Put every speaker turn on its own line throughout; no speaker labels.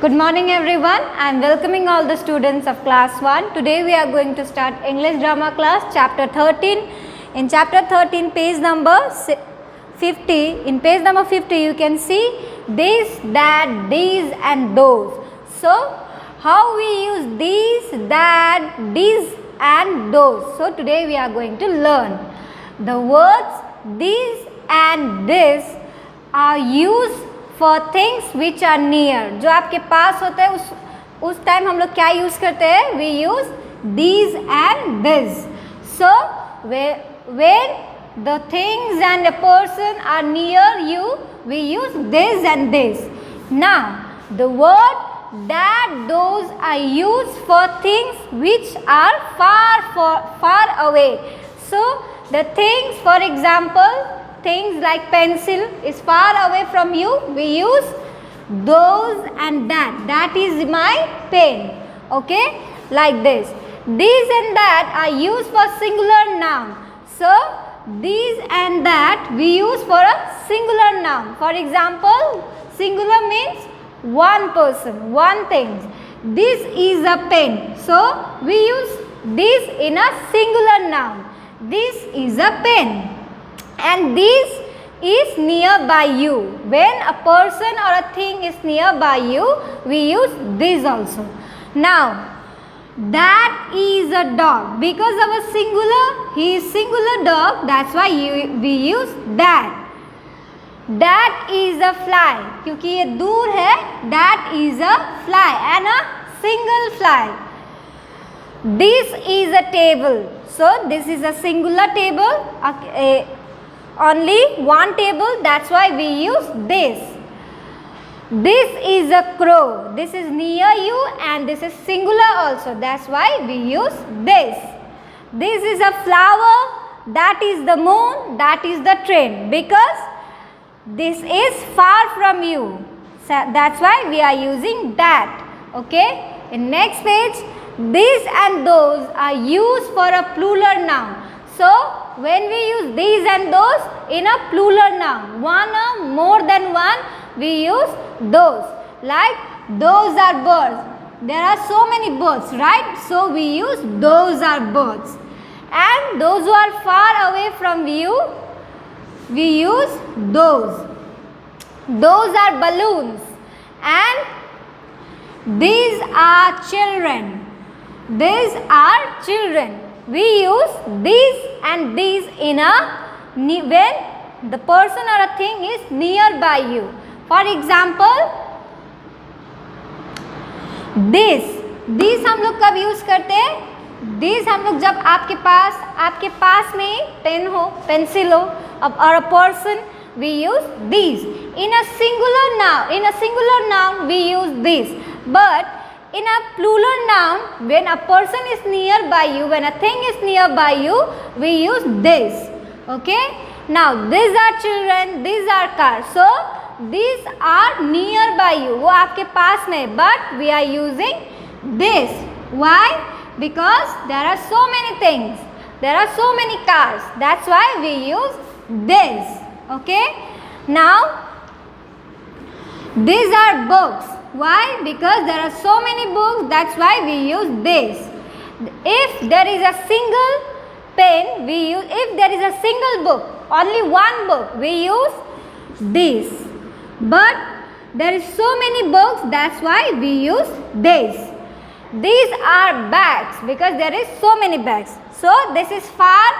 Good morning everyone. I am welcoming all the students of class 1. Today we are going to start English drama class chapter 13. In chapter 13 page number 50, in page number 50 you can see this, that, these and those. So how we use these, that, these and those. So today we are going to learn the words these and this are used for things which are near. जो आपके पास होता है उस time हम लोग क्या use करते हैं? We use these and this. So when the things and a person are near you, we use this and this. Now the word that, those are used for things which are far away. So the things, for example, things like pencil is far away from you, we use those and that. That is my pen. Okay, like this. These and that are used for singular noun. So these and that we use for a singular noun. For example, singular means one person, one thing. This is a pen. So we use this in a singular noun. This is a pen. And this is nearby you. When a person or a thing is nearby you, we use this also. Now, that is a dog. Because of a singular, he is singular dog. That's why we use that. That is a fly. क्योंकि ये दूर है. That is a fly and a single fly. This is a table. So this is a singular table. Only one table, that's why we use this. This is a crow. This is near you and this is singular also. That's why we use this. This is a flower. That is the moon. That is the train. Because this is far from you. So that's why we are using that. Okay. In next page, these and those are used for a plural noun. So when we use these and those in a plural noun, one or more than one, we use those. Like those are birds. There are so many birds, right? So we use those are birds. And those who are far away from you, we use those. Those are balloons. And these are children. These are children. We use these and these in when the person or a thing is nearby you. For example, this हम लोग कब use करते हैं? This हम लोग जब आपके पास में पेन हो, पेंसिल हो, or a person, we use these. In a singular noun we use this. But in a plural noun, when a person is nearby you, when a thing is nearby you, we use this. Okay? Now, these are children, these are cars. So, these are nearby you. वो आपके पास में, but we are using this. Why? Because there are so many things. There are so many cars. That's why we use this. Okay? Now, these are books. Why? Because there are so many books, that's why we use this. If there is a single pen, if there is a single book, only one book, we use this. But there is so many books, that's why we use this. These are bags, because there is so many bags. So this is far,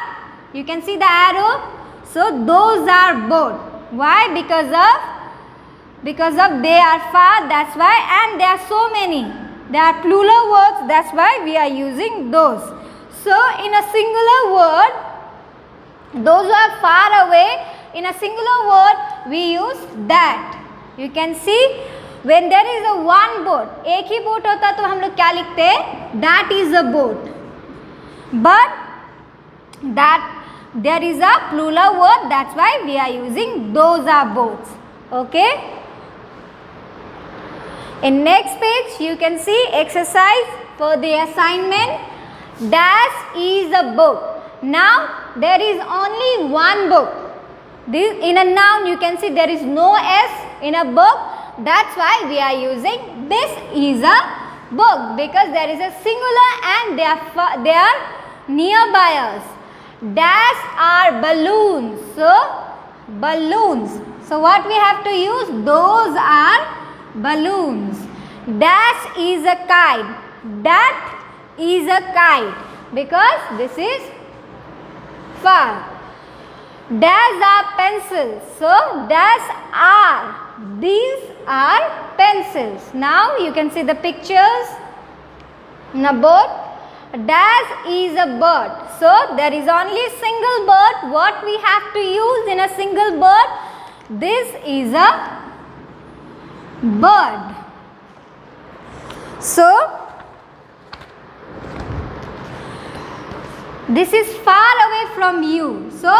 you can see the arrow. So those are both. Why? Because of they are far, that's why, and there are so many. They are plural words, that's why we are using those. So in a singular word, those who are far away, in a singular word we use that. You can see when there is a one boat, एक ही boat होता तो हम लोग क्या लिखते हैं? That is a boat. But that there is a plural word, that's why we are using those are boats. Okay? In next page, you can see exercise for the assignment. Dash is a book. Now, there is only one book. In a noun, you can see there is no S in a book, that's why we are using this is a book, because there is a singular and they are nearby us. Dash are balloons. So balloons. So what we have to use? Those are balloons. Dash is a kite. That is a kite, because this is far. Dash are pencils. So dash are. These are pencils. Now you can see the pictures in a board. Dash is a bird. So there is only single bird. What we have to use in a single bird? This is a bird. So this is far away from you. So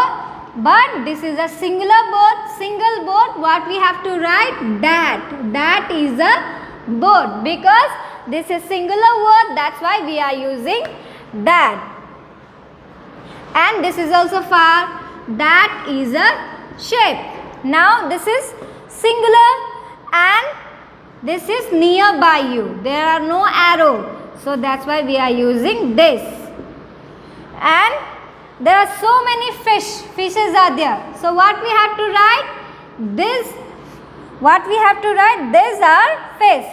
but this is a singular bird. Single bird. What we have to write? That. That is a bird, because this is singular word. That's why we are using that. And this is also far. That is a shape. Now this is singular and this is nearby you. There are no arrow. So that's why we are using this. And there are so many fishes are there. So what we have to write? This. What we have to write? These are fish.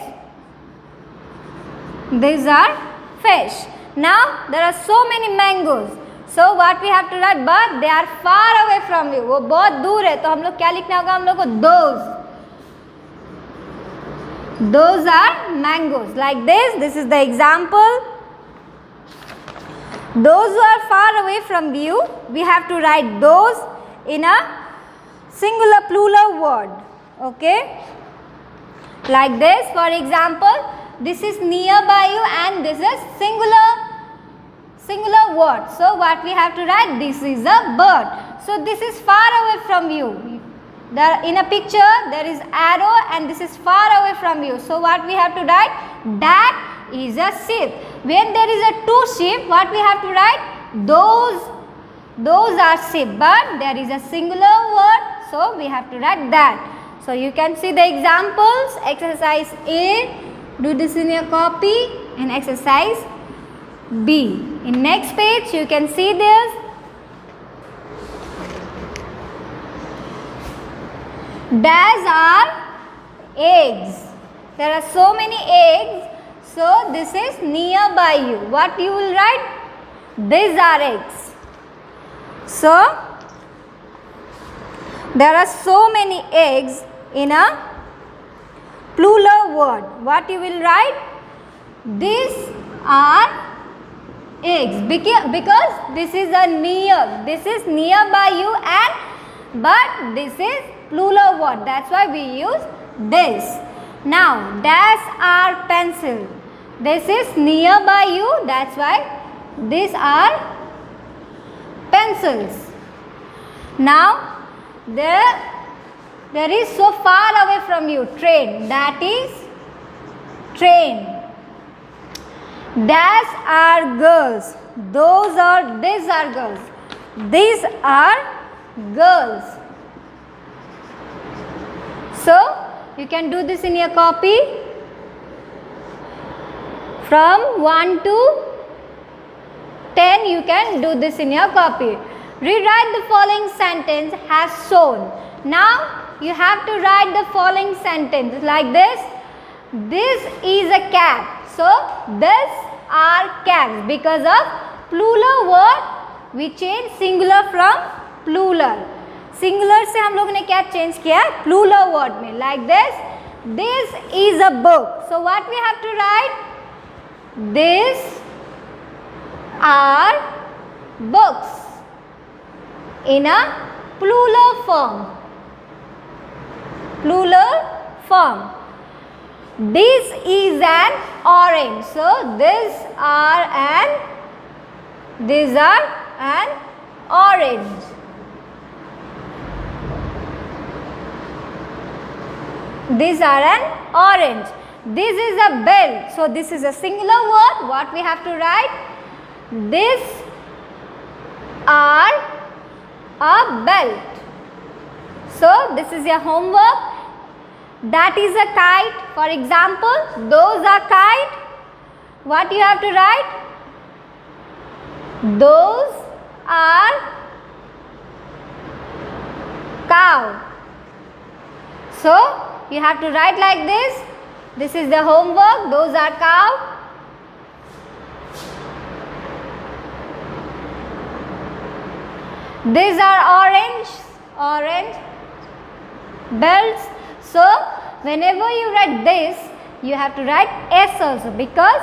These are fish. Now there are so many mangoes. So what we have to write? But they are far away from you. वो बहुत दूर है. तो हम लोग क्या लिखना होगा हम लोग को? Those. Those are mangoes. Like this. This is the example. Those who are far away from you, we have to write those in a singular plural word. Okay? Like this. For example, this is nearby you and this is singular word. So what we have to write? This is a bird. So this is far away from you. There in a picture there is arrow and this is far away from you. So what we have to write? That is a ship. When there is a two ship, what we have to write? Those are ship. But there is a singular word, so we have to write that. So you can see the examples. Exercise A, do this in your copy, and exercise B. In next page you can see this. Dash are eggs. There are so many eggs. So this is nearby you. What you will write? These are eggs. So there are so many eggs in a plural word. What you will write? These are eggs, because this is a near. This is nearby you and but this is plural word. That's why we use this. Now dash are pencil. This is nearby you. That's why these are pencils. Now there is so far away from you train. That is train. Dash are girls. These are girls. These are girls. So you can do this in your copy. From 1 to 10 you can do this in your copy. Rewrite the following sentence as shown. Now you have to write the following sentence like this. This is a cap. So these are caps. Because of plural word we change singular from plural. Singular से हम लोग ने क्या change किया? Plural word में. Like this. This is a book. So what we have to write? These are books in a plural form. Plural form. This is an orange. So these are an orange. These are an orange. This is a bell. So this is a singular word. What we have to write? These are a belt. So this is your homework. That is a kite. For example, those are kite. What you have to write? Those are cow. So you have to write like this. This is the homework. Those are cow. These are orange belts. So whenever you write this, you have to write S also, because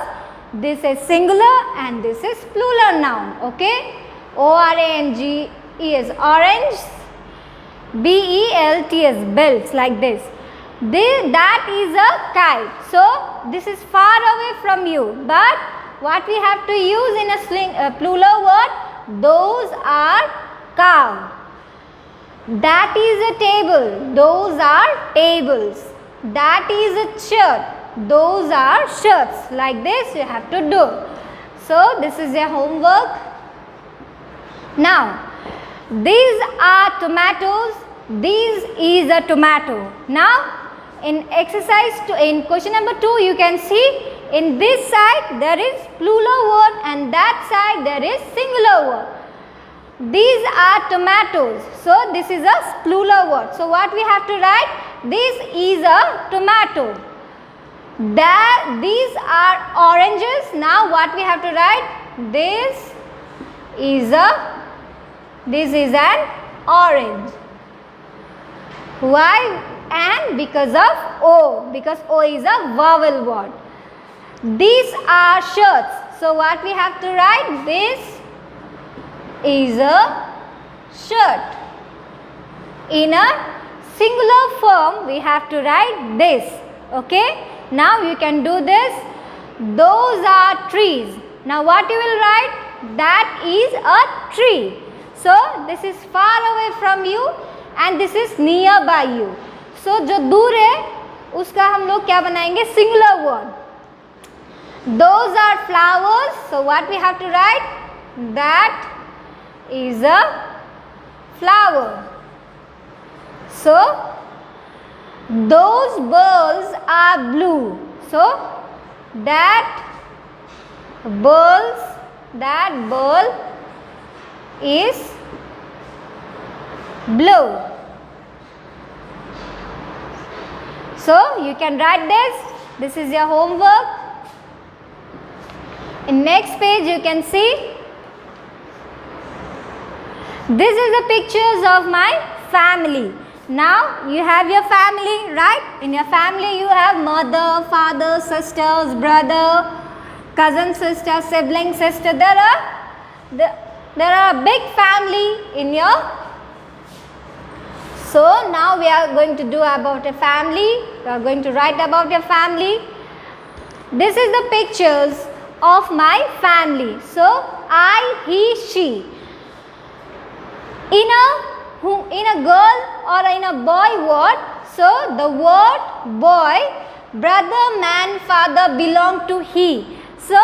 this is singular and this is plural noun. Okay, orange is orange, belt is belts, like this. That is a kite. So this is far away from you, but what we have to use in a plural word? Those are cow. That is a table. Those are tables. That is a shirt. Those are shirts. Like this you have to do. So this is your homework. Now these are tomatoes. This is a tomato. Now in in question number 2, you can see in this side there is plural word and that side there is singular word. These are tomatoes. So this is a plural word. So what we have to write? This is a tomato. These are oranges. Now what we have to write? This is an orange. Why? And because of O. Because O is a vowel word. These are shirts. So what we have to write? This is a shirt. In a singular form we have to write this. Okay, now you can do this. Those are trees. Now what you will write? That is a tree. So this is far away from you and this is near by you. So जो दूर है उसका हम लोग क्या बनाएंगे? Singular word. Those are flowers. So what we have to write? That is a flower. So those balls are blue. So that ball is blue. So you can write this. This is your homework. In next page you can see this is the pictures of my family. Now you have your family, right? In your family you have mother, father, sisters, brother, cousin, sister, sibling, sister. There are a big family in your. So now we are going to do about a family. We are going to write about your family. This is the pictures of my family. So I, he, she. In a girl or in a boy word, so the word boy, brother, man, father belong to he. So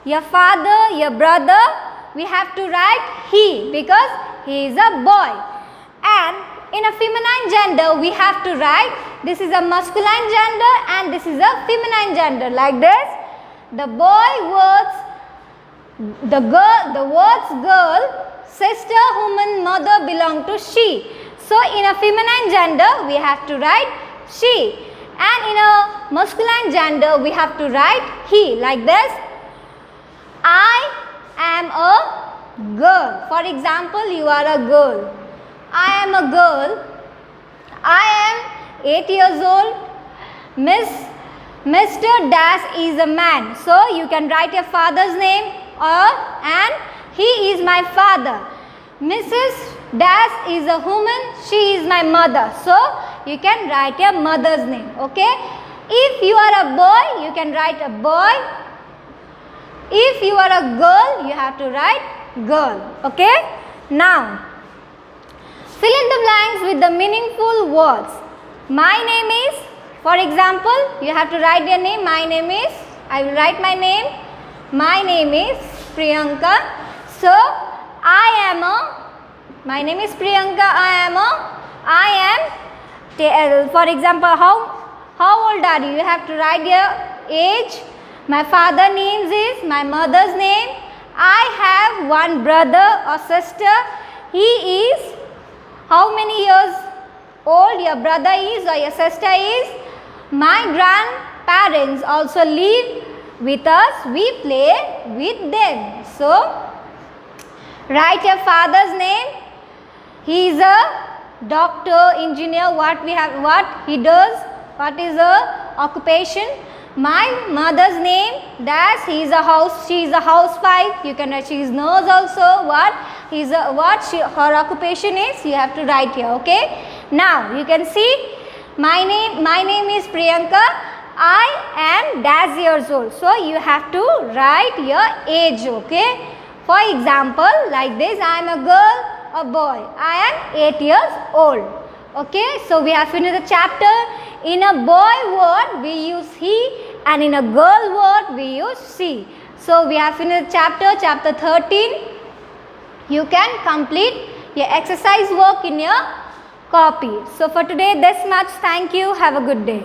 your father, your brother, we have to write he because he is a boy. And in a feminine gender we have to write, this is a masculine gender and this is a feminine gender, like this. The boy words, the words girl, sister, woman, mother belong to she. So in a feminine gender we have to write she, and in a masculine gender we have to write he, like this. I am a girl. For example, you are a girl. I am a girl. I am 8 years old. Mr. Dash is a man. So you can write your father's name and he is my father. Mrs. Dash is a woman. She is my mother. So you can write your mother's name. Okay. If you are a boy, you can write a boy. If you are a girl, you have to write girl. Okay. Now fill in the blanks with the meaningful words. My name is, for example, you have to write your name. My name is, I will write my name. My name is Priyanka. So my name is Priyanka. For example, how How old are you? You have to write your age. My father name is, my mother's name. I have one brother or sister. He is how many years old your brother is or your sister is. My grandparents also live with us. We play with them. So, write your father's name. He is a doctor, engineer, what he does, what is the occupation. My mother's name, she is a housewife. You can write she is nurse also. Her occupation is, you have to write here. Okay. Now you can see my name is Priyanka. I am dash years old. So you have to write your age. Okay. For example, like this, I am a girl, a boy. I am 8 years old. Okay, so we have finished the chapter. In a boy word we use he, and in a girl word we use she. So we have finished chapter 13. You can complete your exercise work in your copy. So for today this much. Thank you. Have a good day.